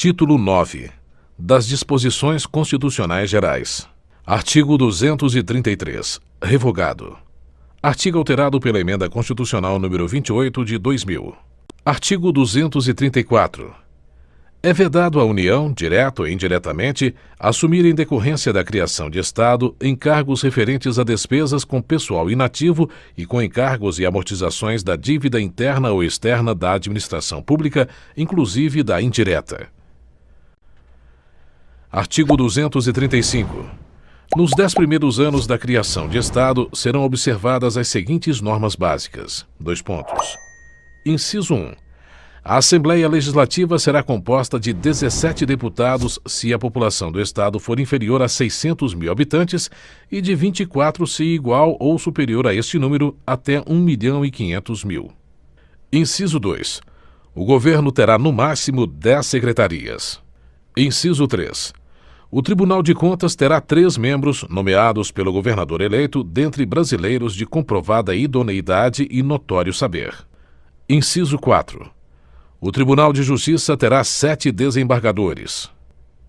Título 9. Das Disposições Constitucionais Gerais. Artigo 233. Revogado. Artigo alterado pela Emenda Constitucional número 28 de 2000. Artigo 234. É vedado à União, direto ou indiretamente, assumir em decorrência da criação de Estado encargos referentes a despesas com pessoal inativo e com encargos e amortizações da dívida interna ou externa da administração pública, inclusive da indireta. Artigo 235. Nos 10 primeiros anos da criação de Estado, serão observadas as seguintes normas básicas. Inciso 1. A Assembleia Legislativa será composta de 17 deputados se a população do Estado for inferior a 600 mil habitantes e de 24 se igual ou superior a este número até 1.500.000. Inciso 2. O Governo terá no máximo 10 secretarias. Inciso 3. O Tribunal de Contas terá 3 membros nomeados pelo governador eleito dentre brasileiros de comprovada idoneidade e notório saber. Inciso 4. O Tribunal de Justiça terá 7 desembargadores.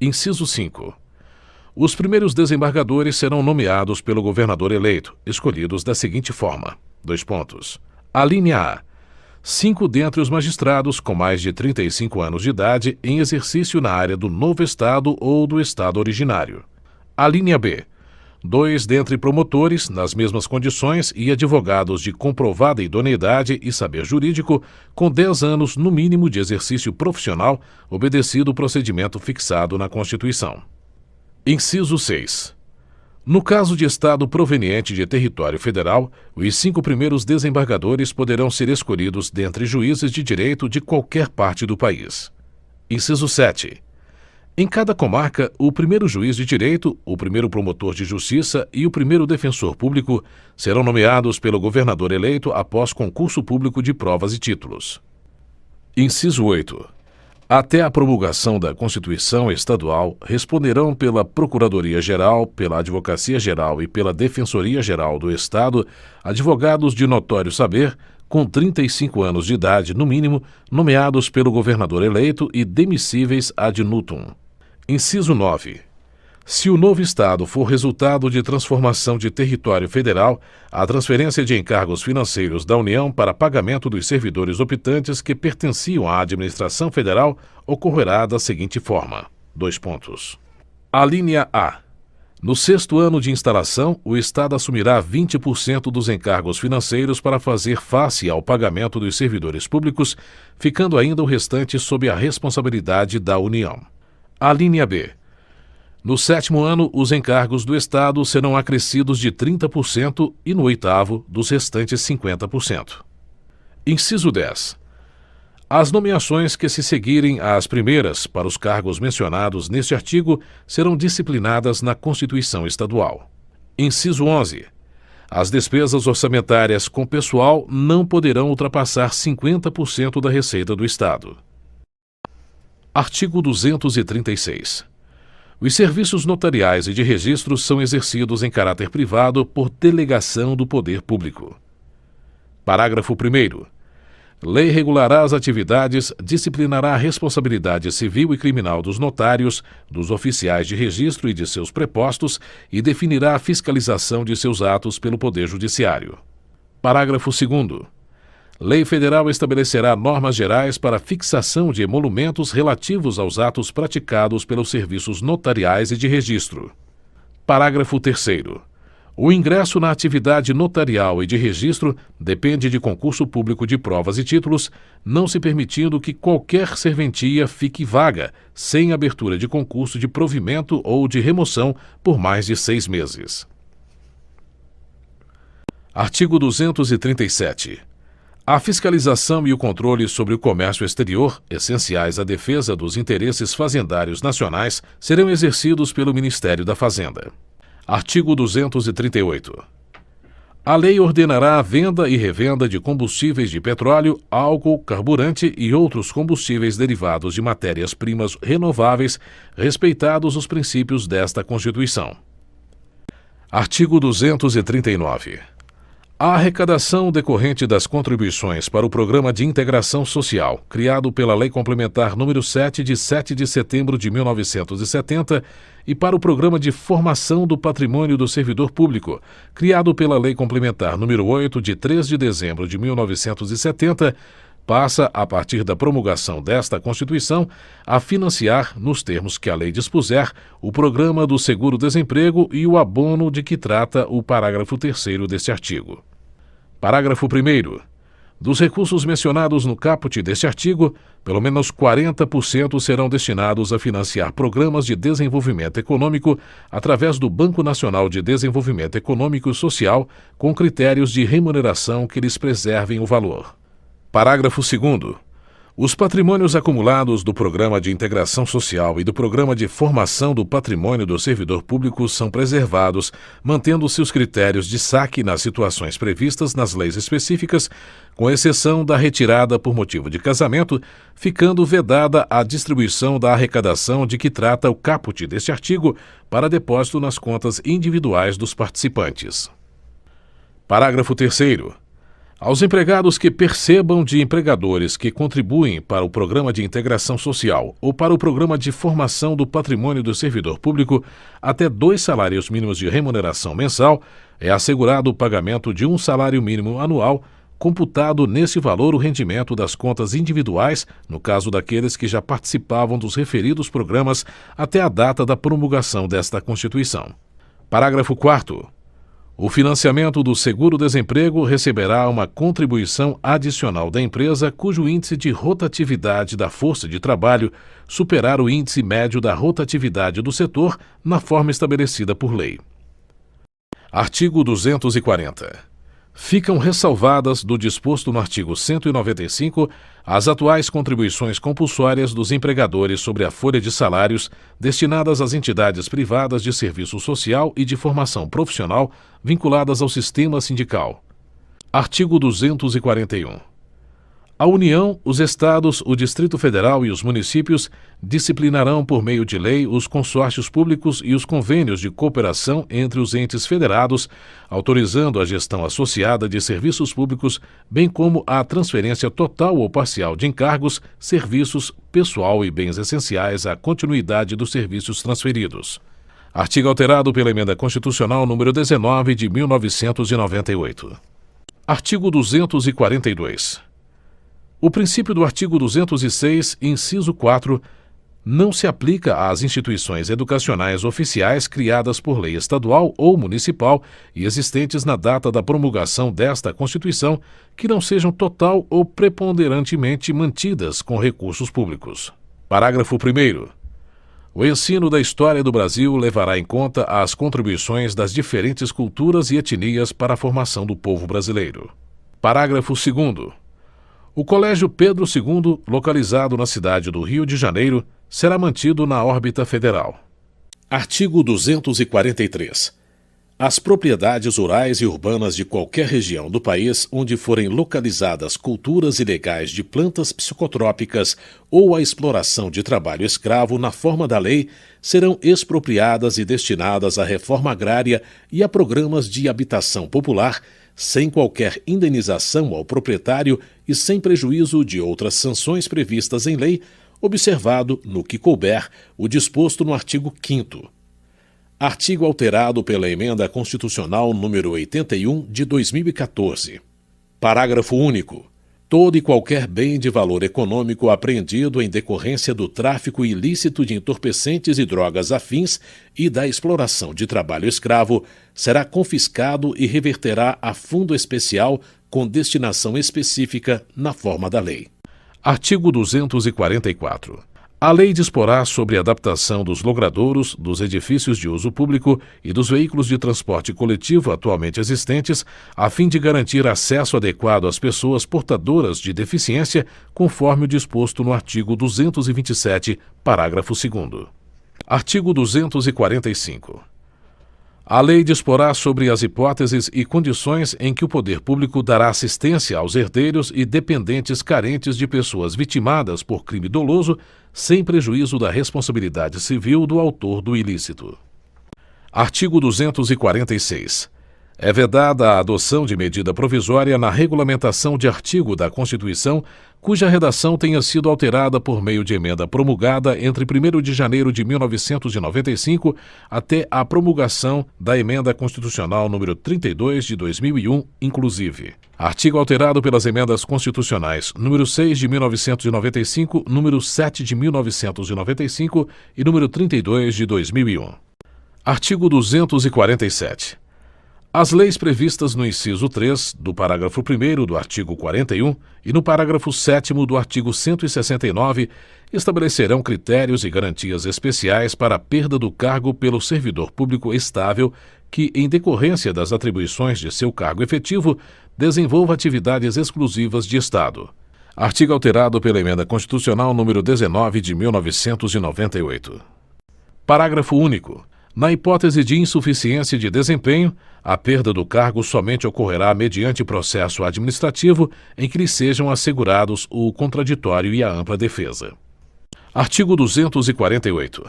Inciso 5. Os primeiros desembargadores serão nomeados pelo governador eleito, escolhidos da seguinte forma. Alínea A. 5 dentre os magistrados com mais de 35 anos de idade em exercício na área do novo Estado ou do Estado originário. Alínea B. 2 dentre promotores, nas mesmas condições, e advogados de comprovada idoneidade e saber jurídico, com 10 anos no mínimo de exercício profissional, obedecido o procedimento fixado na Constituição. Inciso 6. No caso de Estado proveniente de território federal, os 5 primeiros desembargadores poderão ser escolhidos dentre juízes de direito de qualquer parte do país. Inciso 7. Em cada comarca, o primeiro juiz de direito, o primeiro promotor de justiça e o primeiro defensor público serão nomeados pelo governador eleito após concurso público de provas e títulos. Inciso 8. Até a promulgação da Constituição Estadual, responderão pela Procuradoria-Geral, pela Advocacia-Geral e pela Defensoria-Geral do Estado advogados de notório saber, com 35 anos de idade no mínimo, nomeados pelo governador eleito e demissíveis ad nutum. Inciso 9. Se o novo Estado for resultado de transformação de território federal, a transferência de encargos financeiros da União para pagamento dos servidores optantes que pertenciam à administração federal ocorrerá da seguinte forma. Alínea A. No 6º ano de instalação, o Estado assumirá 20% dos encargos financeiros para fazer face ao pagamento dos servidores públicos, ficando ainda o restante sob a responsabilidade da União. Alínea B. No 7º ano, os encargos do Estado serão acrescidos de 30% e no 8º, dos restantes 50%. Inciso 10. As nomeações que se seguirem às primeiras para os cargos mencionados neste artigo serão disciplinadas na Constituição Estadual. Inciso 11. As despesas orçamentárias com pessoal não poderão ultrapassar 50% da receita do Estado. Artigo 236. Os serviços notariais e de registro são exercidos em caráter privado por delegação do poder público. Parágrafo 1º. Lei regulará as atividades, disciplinará a responsabilidade civil e criminal dos notários, dos oficiais de registro e de seus prepostos e definirá a fiscalização de seus atos pelo Poder Judiciário. Parágrafo 2º. Lei federal estabelecerá normas gerais para fixação de emolumentos relativos aos atos praticados pelos serviços notariais e de registro. Parágrafo 3º. O ingresso na atividade notarial e de registro depende de concurso público de provas e títulos, não se permitindo que qualquer serventia fique vaga, sem abertura de concurso de provimento ou de remoção por mais de 6 meses. Artigo 237. A fiscalização e o controle sobre o comércio exterior, essenciais à defesa dos interesses fazendários nacionais, serão exercidos pelo Ministério da Fazenda. Artigo 238. A lei ordenará a venda e revenda de combustíveis de petróleo, álcool, carburante e outros combustíveis derivados de matérias-primas renováveis, respeitados os princípios desta Constituição. Artigo 239. A arrecadação decorrente das contribuições para o Programa de Integração Social, criado pela Lei Complementar número 7, de 7 de setembro de 1970, e para o Programa de Formação do Patrimônio do Servidor Público, criado pela Lei Complementar número 8, de 3 de dezembro de 1970, passa, a partir da promulgação desta Constituição, a financiar, nos termos que a lei dispuser, o Programa do Seguro-Desemprego e o abono de que trata o parágrafo 3º deste artigo. Parágrafo 1º. Dos recursos mencionados no caput deste artigo, pelo menos 40% serão destinados a financiar programas de desenvolvimento econômico através do Banco Nacional de Desenvolvimento Econômico e Social, com critérios de remuneração que lhes preservem o valor. Parágrafo 2º. Os patrimônios acumulados do Programa de Integração Social e do Programa de Formação do Patrimônio do Servidor Público são preservados, mantendo seus critérios de saque nas situações previstas nas leis específicas, com exceção da retirada por motivo de casamento, ficando vedada a distribuição da arrecadação de que trata o caput deste artigo para depósito nas contas individuais dos participantes. Parágrafo 3º. Aos empregados que percebam de empregadores que contribuem para o Programa de Integração Social ou para o Programa de Formação do Patrimônio do Servidor Público até 2 salários mínimos de remuneração mensal, é assegurado o pagamento de 1 salário mínimo anual, computado nesse valor o rendimento das contas individuais, no caso daqueles que já participavam dos referidos programas até a data da promulgação desta Constituição. Parágrafo 4º. O financiamento do seguro-desemprego receberá uma contribuição adicional da empresa cujo índice de rotatividade da força de trabalho superar o índice médio da rotatividade do setor na forma estabelecida por lei. Artigo 240. Ficam ressalvadas do disposto no artigo 195 as atuais contribuições compulsórias dos empregadores sobre a folha de salários destinadas às entidades privadas de serviço social e de formação profissional vinculadas ao sistema sindical. Artigo 241. A União, os Estados, o Distrito Federal e os municípios disciplinarão por meio de lei os consórcios públicos e os convênios de cooperação entre os entes federados, autorizando a gestão associada de serviços públicos, bem como a transferência total ou parcial de encargos, serviços, pessoal e bens essenciais à continuidade dos serviços transferidos. Artigo alterado pela Emenda Constitucional número 19 de 1998. Artigo 242. O princípio do artigo 206, inciso 4, não se aplica às instituições educacionais oficiais criadas por lei estadual ou municipal e existentes na data da promulgação desta Constituição, que não sejam total ou preponderantemente mantidas com recursos públicos. Parágrafo 1º. O ensino da história do Brasil levará em conta as contribuições das diferentes culturas e etnias para a formação do povo brasileiro. Parágrafo 2º. O Colégio Pedro II, localizado na cidade do Rio de Janeiro, será mantido na órbita federal. Artigo 243. As propriedades rurais e urbanas de qualquer região do país onde forem localizadas culturas ilegais de plantas psicotrópicas ou a exploração de trabalho escravo na forma da lei serão expropriadas e destinadas à reforma agrária e a programas de habitação popular, sem qualquer indenização ao proprietário e sem prejuízo de outras sanções previstas em lei, observado, no que couber, o disposto no artigo 5º. Artigo alterado pela Emenda Constitucional número 81 de 2014. Parágrafo único. Todo e qualquer bem de valor econômico apreendido em decorrência do tráfico ilícito de entorpecentes e drogas afins e da exploração de trabalho escravo será confiscado e reverterá a fundo especial com destinação específica na forma da lei. Artigo 244. A lei disporá sobre a adaptação dos logradouros, dos edifícios de uso público e dos veículos de transporte coletivo atualmente existentes, a fim de garantir acesso adequado às pessoas portadoras de deficiência, conforme o disposto no artigo 227, parágrafo 2º. Artigo 245. A lei disporá sobre as hipóteses e condições em que o poder público dará assistência aos herdeiros e dependentes carentes de pessoas vitimadas por crime doloso, sem prejuízo da responsabilidade civil do autor do ilícito. Artigo 246. É vedada a adoção de medida provisória na regulamentação de artigo da Constituição cuja redação tenha sido alterada por meio de emenda promulgada entre 1º de janeiro de 1995 até a promulgação da Emenda Constitucional número 32 de 2001, inclusive. Artigo alterado pelas emendas constitucionais número 6 de 1995, número 7 de 1995 e número 32 de 2001. Artigo 247. As leis previstas no inciso 3 do parágrafo 1º do artigo 41 e no parágrafo 7º do artigo 169 estabelecerão critérios e garantias especiais para a perda do cargo pelo servidor público estável que, em decorrência das atribuições de seu cargo efetivo, desenvolva atividades exclusivas de Estado. Artigo alterado pela Emenda Constitucional número 19 de 1998. Parágrafo único. Na hipótese de insuficiência de desempenho, a perda do cargo somente ocorrerá mediante processo administrativo em que lhe sejam assegurados o contraditório e a ampla defesa. Artigo 248.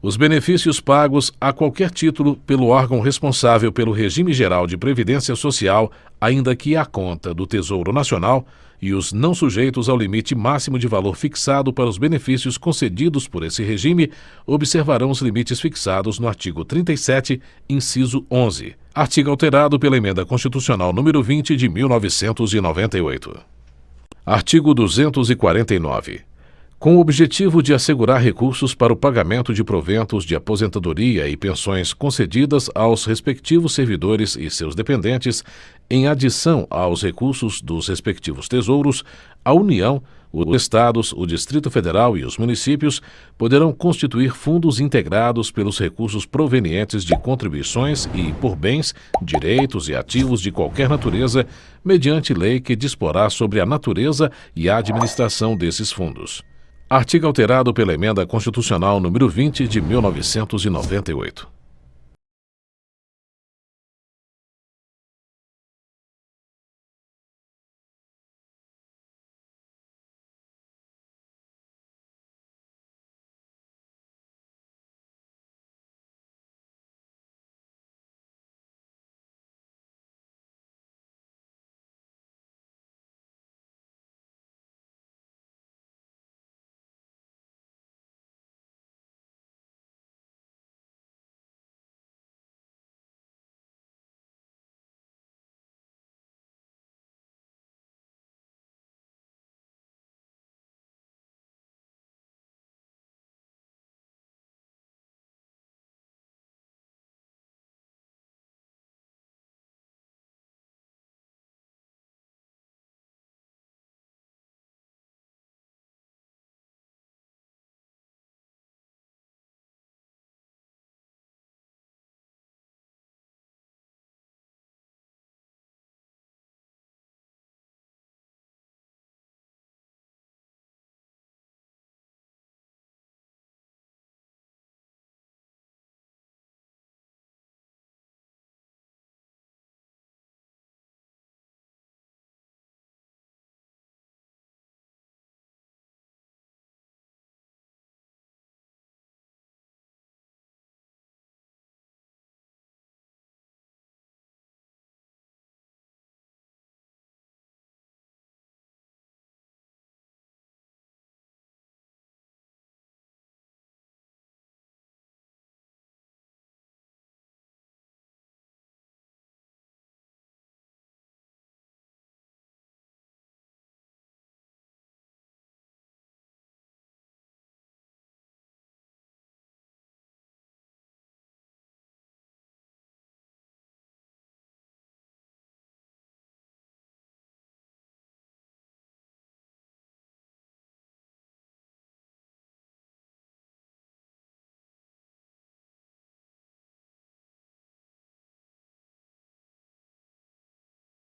Os benefícios pagos a qualquer título pelo órgão responsável pelo regime geral de previdência social, ainda que à conta do Tesouro Nacional, e os não sujeitos ao limite máximo de valor fixado para os benefícios concedidos por esse regime, observarão os limites fixados no artigo 37, inciso 11. Artigo alterado pela Emenda Constitucional número 20 de 1998. Artigo 249. Com o objetivo de assegurar recursos para o pagamento de proventos de aposentadoria e pensões concedidas aos respectivos servidores e seus dependentes, em adição aos recursos dos respectivos tesouros, a União, os Estados, o Distrito Federal e os municípios poderão constituir fundos integrados pelos recursos provenientes de contribuições e por bens, direitos e ativos de qualquer natureza, mediante lei que disporá sobre a natureza e a administração desses fundos. Artigo alterado pela Emenda Constitucional número 20 de 1998.